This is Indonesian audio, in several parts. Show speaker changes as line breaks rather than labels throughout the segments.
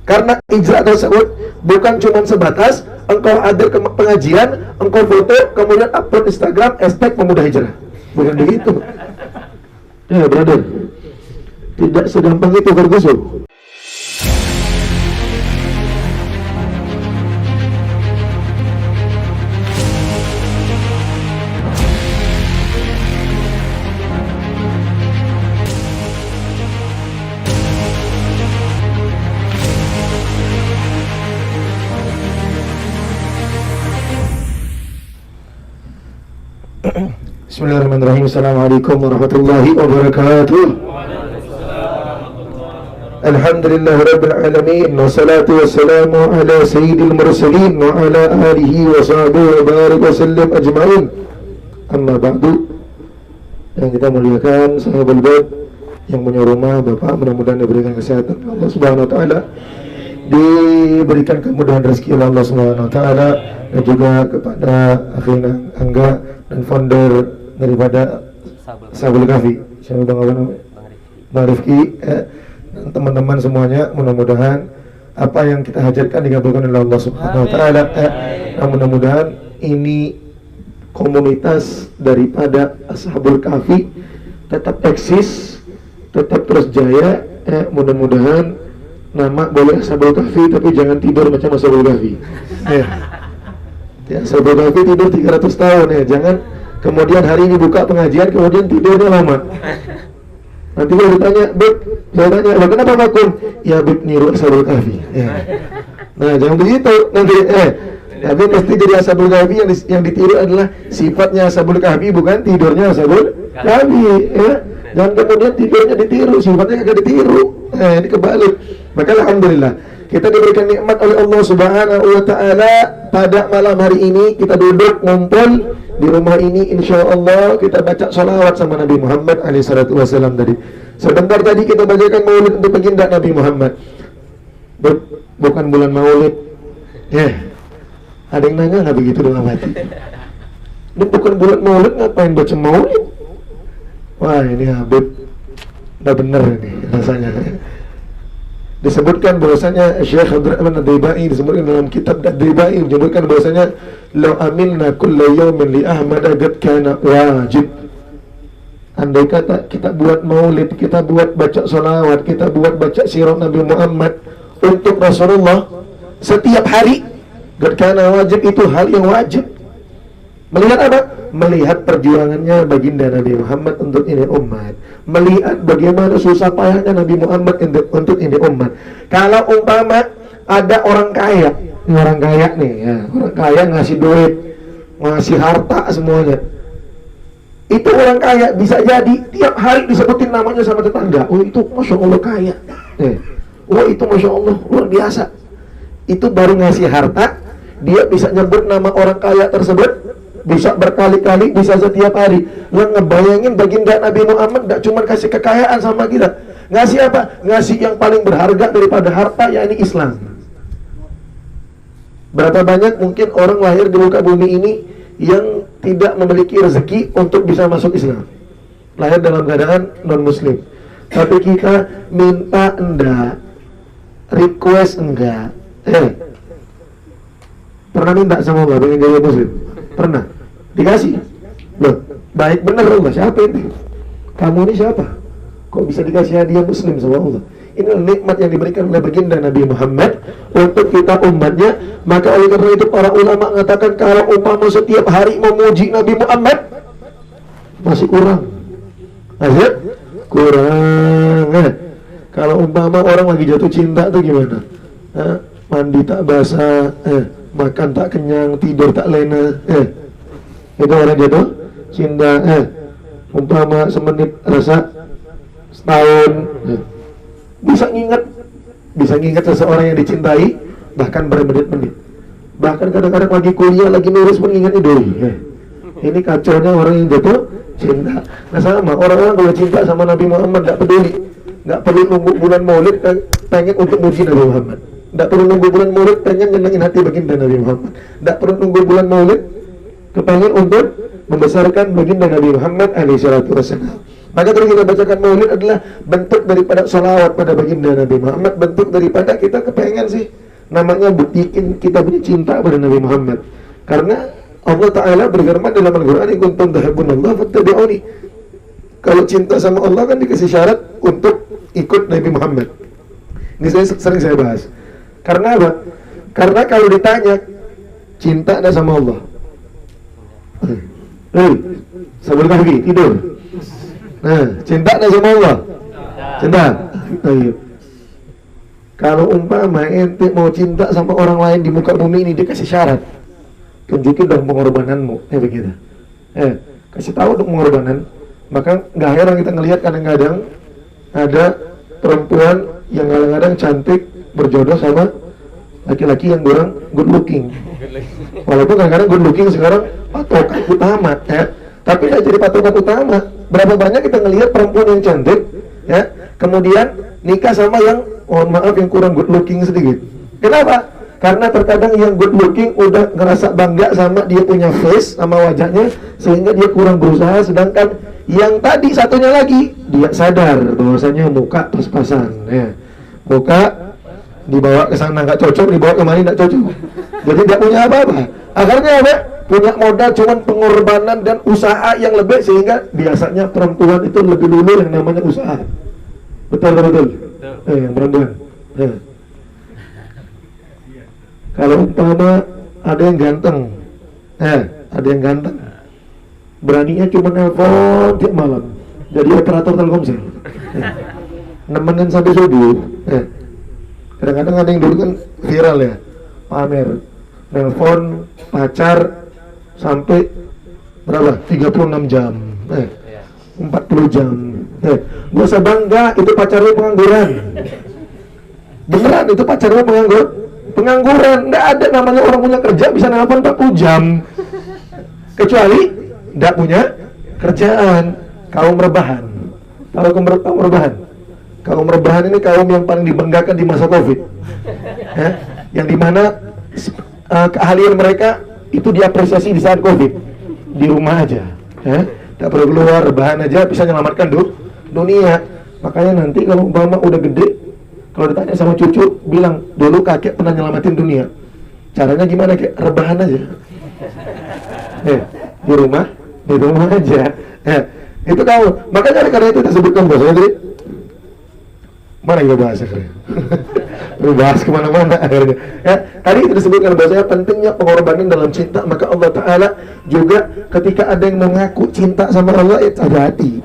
Karena ijra tersebut bukan cuma sebatas engkau hadir ke pengajian, engkau foto, kemudian upload Instagram, hashtag pemuda hijrah. Bukan begitu. Ya, brother. Tidak segampang itu, Ferguson. Bismillahirrahmanirrahim. Assalamualaikum warahmatullahi wabarakatuh. Alhamdulillahirabbil alamin, wassalatu wassalamu ala sayyidil mursalin wa ala alihi wa sahbihi wa barik wa sallam ajma'in. Amma ba'du. Yang kita muliakan sahabat baik yang punya rumah, Bapak, mudah-mudahan diberikan kesehatan Allah Subhanahu wa taala, diberikan kemudahan rezeki oleh Allah Subhanahu wa taala, dan juga kepada akhirnya Angga dan founder daripada Sabul Kafi, siapa Bang apa namanya? Bang Rifki, dan teman-teman semuanya, mudah-mudahan apa yang kita hajarkan dikabulkan oleh Allah Subhanahu wa taala. Mudah-mudahan ini komunitas daripada Ashabul Kahfi tetap eksis, tetap terus jaya. Mudah-mudahan nama boleh Ashabul Kahfi, tapi jangan tidur macam Ashabul Kahfi. Ya, Ashabul Kahfi tidur 300 tahun ya, jangan kemudian hari ini buka pengajian, kemudian tidurnya lama. Nanti kalau ditanya, Beb, saya tanya, lo kenapa vakum? Ya, Beb, niru Ashabul Kahfi. Ya. Nah, jangan begitu. Nanti, tapi pasti jadi Ashabul Kahfi yang ditiru adalah sifatnya Ashabul Kahfi, bukan tidurnya Ashabul Kahfi. Ya. Jangan kemudian tidurnya ditiru, sifatnya kagak ditiru. Ini kebalik. Maka alhamdulillah, kita diberikan nikmat oleh Allah Subhanahu wa taala pada malam hari ini. Kita duduk ngumpul di rumah ini, insya Allah kita baca salawat sama Nabi Muhammad SAW tadi. Sebentar tadi kita bacakan maulid untuk baginda Nabi Muhammad. Bukan bulan maulid. Ada yang nanya nggak begitu dalam hati? Ini bukan bulan maulid, ngapain baca maulid? Wah, ini Habib udah bener ini rasanya. Disebutkan bahwasanya Syekh Abdurrahman Ad-Daibai disebutkan dalam kitab Ad-Daibai, disebutkan bahwasanya law amilna kulla yawmin li Ahmad qad kana wajib. Andai kata kita buat maulid, kita buat baca salawat, kita buat baca sirah Nabi Muhammad untuk Rasulullah setiap hari, qad kana wajib, itu hal yang wajib. Melihat apa? Melihat perjuangannya baginda Nabi Muhammad untuk ini umat. Melihat bagaimana susah payahnya Nabi Muhammad untuk ini umat. Kalau umpama ada orang kaya, ini orang kaya nih ya, orang kaya ngasih duit, ngasih harta semuanya. Itu orang kaya bisa jadi tiap hari disebutin namanya sama tetangga. Oh, itu Masya Allah kaya. Oh, itu Masya Allah luar biasa. Itu baru ngasih harta, dia bisa nyebut nama orang kaya tersebut, bisa berkali-kali, bisa setiap hari. Yang ngebayangin baginda Nabi Muhammad gak cuma kasih kekayaan sama kita, ngasih apa? Ngasih yang paling berharga daripada harta, yakni Islam. Berapa banyak mungkin orang lahir di muka bumi ini yang tidak memiliki rezeki untuk bisa masuk Islam, lahir dalam keadaan non-muslim. Tapi kita minta enggak, request enggak. Pernah minta sama Allah pengen jadi muslim? Pernah? Dikasih? Loh, baik bener Allah, siapa ini? Kamu ini siapa? Kok bisa dikasih hadiah muslim sama Allah? Ini nikmat yang diberikan oleh baginda Nabi Muhammad untuk kita umatnya. Maka oleh karena itu para ulama mengatakan kalau umpama setiap hari memuji Nabi Muhammad masih kurang. Masih kurang. Kalau umpama orang lagi jatuh cinta tuh gimana? Mandi tak basah, makan tak kenyang, tidur tak lena. Itu orang jatuh cinta. Umpama semenit rasa setahun. Bisa nginget seseorang yang dicintai bahkan bermenit-menit. Bahkan kadang-kadang lagi kuliah, lagi nulis pun ingatnya doi. Ini kacaunya orang yang jatuh cinta. Nah sama, orang-orang kalau cinta sama Nabi Muhammad gak peduli, gak perlu nunggu bulan maulid pengen untuk muji Nabi Muhammad, gak perlu nunggu bulan maulid pengen nyenengin hati baginda Nabi Muhammad, gak perlu nunggu bulan maulid kepengen untuk membesarkan baginda Nabi Muhammad alaihissalatu wassalam. Maka tadi kita bacakan maulid adalah bentuk daripada sholawat pada baginda Nabi Muhammad, bentuk daripada kita kepengen sih namanya buktikan kita punya cinta pada Nabi Muhammad. Karena Allah Ta'ala berfirman dalam Al-Quran, in kuntum tuhibbunallah fattabi'uni. Kalau cinta sama Allah kan dikasih syarat untuk ikut Nabi Muhammad. Ini sering saya bahas. Karena apa? Karena kalau ditanya cinta ada sama Allah, sebelum kaki tidur. Nah, cinta ada sama Allah. Cinta. Ayo. Kalau umpama ente mau cinta sama orang lain di muka bumi ini, dikasih syarat, tunjukin dong pengorbananmu, begitu. Kasih tahu dong pengorbanan. Maka nggak heran kita ngelihat kadang-kadang ada perempuan yang kadang-kadang cantik berjodoh sama laki-laki yang kurang good looking. Walaupun kadang-kadang good looking sekarang patokan utama, tapi tidak jadi patokan utama. Berapa banyak kita ngelihat perempuan yang cantik, kemudian nikah sama yang, mohon maaf, yang kurang good looking sedikit. Kenapa? Karena terkadang yang good looking udah ngerasa bangga sama dia punya face, sama wajahnya, sehingga dia kurang berusaha. Sedangkan yang tadi satunya lagi, dia sadar bahwasanya muka pas-pasan, muka dibawa ke sana nggak cocok, dibawa kemari nggak cocok. Jadi tidak punya apa-apa. Akhirnya apa? Punya modal cuman pengorbanan dan usaha yang lebih, sehingga biasanya perempuan itu lebih dulu yang namanya usaha. Betul. Yang perempuan. Kalau umpama ada yang ganteng, ada yang ganteng, beraninya cuma nelpon tiap malam, jadi operator Telkomsel, nemenin sampai subuh. Kadang-kadang ada yang dulu kan viral ya, pamer, nelpon pacar sampai berapa? 36 jam, 40 jam. Gak usah bangga, itu pacarnya pengangguran. Beneran, itu pacarnya pengangguran. Nggak ada namanya orang punya kerja bisa nelpon 40 jam, kecuali nggak punya kerjaan. Kaum rebahan. Tahu kaum rebahan? Kaum rebahan ini kaum yang paling dibanggakan di masa Covid, yang dimana keahlian mereka itu diapresiasi di saat Covid, di rumah aja, tak perlu keluar, rebahan aja bisa menyelamatkan dunia. Makanya nanti kalau umpama udah gede, kalau ditanya sama cucu, bilang, dulu kakek pernah nyelamatin dunia. Caranya gimana, kek? Rebahan aja. Di rumah aja. Itu kamu. Makanya karena itu disebutkan bahasanya tadi. Mana yang bahasa keren? Bahas kemana-mana akhirnya. Tadi itu disebutkan bahasanya pentingnya pengorbanan dalam cinta. Maka Allah Ta'ala juga ketika ada yang mengaku cinta sama Allah, hati-hati.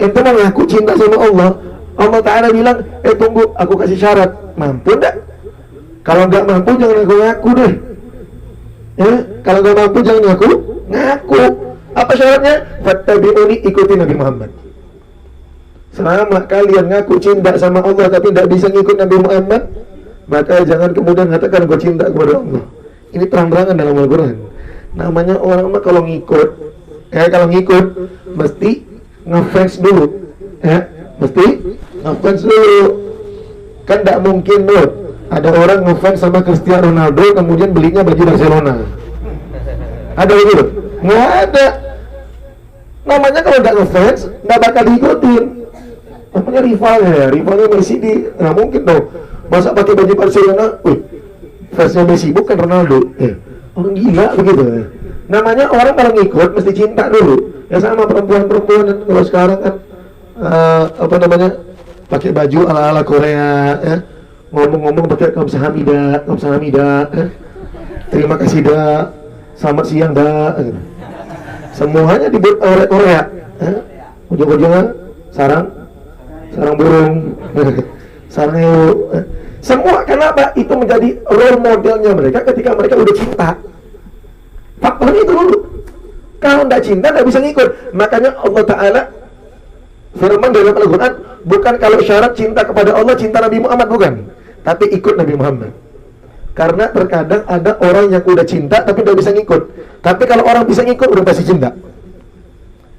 Ente mengaku cinta sama Allah, Allah Ta'ala bilang, tunggu, aku kasih syarat. Mampu enggak? Kalau enggak mampu, jangan ngaku deh. Kalau enggak mampu, jangan ngaku. Apa syaratnya? Fattabi'uni, ikuti Nabi Muhammad. Selama kalian ngaku cinta sama Allah tapi tidak bisa ngikut Nabi Muhammad, maka jangan kemudian katakan gue cinta kepada Allah. Ini terang-terangan dalam Al-Quran. Namanya orang kalau ngikut, mesti ngefans dulu, mesti ngefans dulu. Kan tidak mungkin loh ada orang ngefans sama Cristiano Ronaldo kemudian belinya baju Barcelona. Ada begitu? Nggak ada. Namanya kalau nggak ngefans nggak bakal diikutin. Namanya rivalnya Messi nggak mungkin dong. Masa pakai baju Barcelona? Fansnya Messi bukan Ronaldo. Orang gila begitu. Namanya orang kalau ngikut mesti cinta dulu. Ya sama perempuan-perempuan kalau sekarang kan pakai baju ala-ala Korea, ngomong-ngomong pakai kamsahamnida, terima kasih dah, selamat siang dah, semuanya dibuat oleh Korea, ujung-ujungnya sarang burung, sarang ewu, semua. Kenapa? Itu menjadi role modelnya mereka ketika mereka udah cinta. Faktornya itu dulu. Kalau tidak cinta, tidak bisa ngikut. Makanya Allah Ta'ala firman dalam Al-Quran, bukan kalau syarat cinta kepada Allah, cinta Nabi Muhammad, bukan. Tapi ikut Nabi Muhammad. Karena terkadang ada orang yang udah cinta, tapi tidak bisa ngikut. Tapi kalau orang bisa ngikut, udah pasti cinta.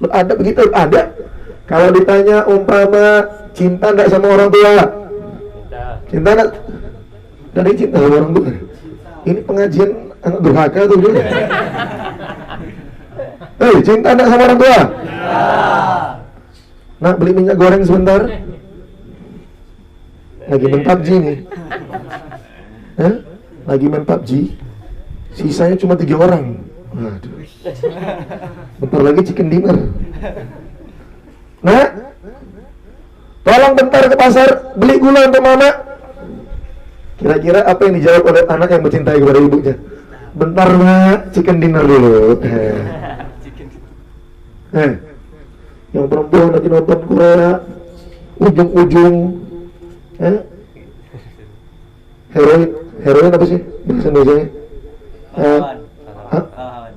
Ada begitu? Ada. Kalau ditanya umpama, cinta tidak sama orang tua? Cinta tidak? Dari cinta sama orang tua. Ini pengajian anak durhaka tuh. Cinta enggak sama orang tua? Nak, beli minyak goreng sebentar. Lagi main PUBG nih. Lagi main PUBG. Sisanya cuma 3 orang. Waduh. Bentar lagi chicken dinner. Nak, tolong bentar ke pasar beli gula untuk mama. Kira-kira apa yang dijawab oleh anak yang mencintai kepada ibunya? Bentar nak, chicken dinner dulu. Yang perempuan lagi nonton Korea, ujung-ujung heroin apa sih bahasa Indonesianya?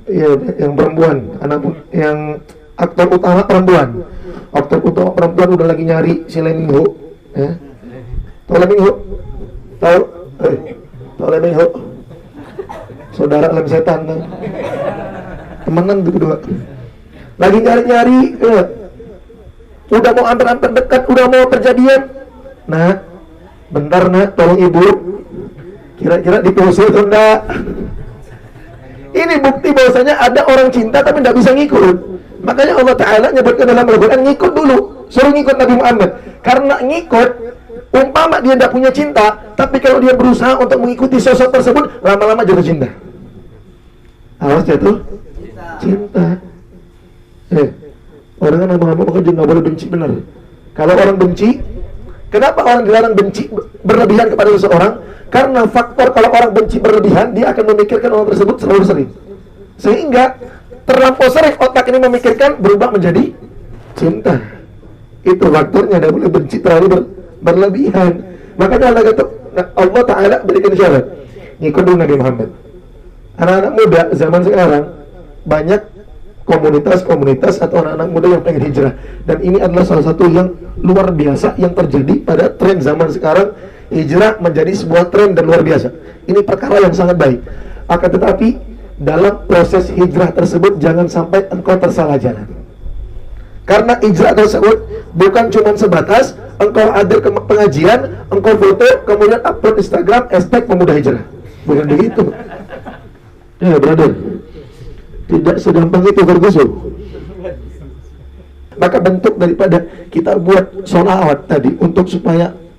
Iya, yang perempuan, yang aktor utama perempuan udah lagi nyari si Lee Min Ho. Tahu Lee Min Ho? Tahu Lee Min Ho? Saudara lem setan kan? Temenan tuh berdua. Lagi nyari-nyari, udah mau hampir dekat, udah mau terjadian. Nah, bentar nak, tolong ibu. Kira-kira diposisi atau enggak? Ini bukti bahwasanya ada orang cinta tapi tidak bisa ngikut. Makanya Allah Ta'ala nyebutkan dalam Al-Quran, ngikut dulu, suruh ngikut Nabi Muhammad. Karena ngikut, umpama dia tidak punya cinta, tapi kalau dia berusaha untuk mengikuti sosok tersebut, lama-lama jatuh cinta. Awas jatuh cinta. Orang kan ngomong-ngomong aja nggak boleh benci, benar. Kalau orang benci, kenapa orang dilarang benci berlebihan kepada seseorang? Karena faktor kalau orang benci berlebihan, dia akan memikirkan orang tersebut selalu sering. Sehingga terlampau sering otak ini memikirkan berubah menjadi cinta. Itu faktornya, tidak boleh benci terlalu berlebihan. Makanya Allah Ta'ala berikan syarat, ngikut dulu Nabi Muhammad. Anak-anak muda zaman sekarang banyak komunitas atau anak-anak muda yang pengen hijrah, dan ini adalah salah satu yang luar biasa yang terjadi pada tren zaman sekarang. Hijrah menjadi sebuah tren dan luar biasa. Ini perkara yang sangat baik. Akan tetapi dalam proses hijrah tersebut jangan sampai engkau tersalah jalan. Karena hijrah tersebut bukan cuma sebatas engkau hadir ke pengajian, engkau foto, kemudian upload Instagram, hashtag pemuda hijrah. Bukan begitu. Ya brother, tidak segampang itu Ferguson. Maka bentuk daripada kita buat sholawat tadi untuk supaya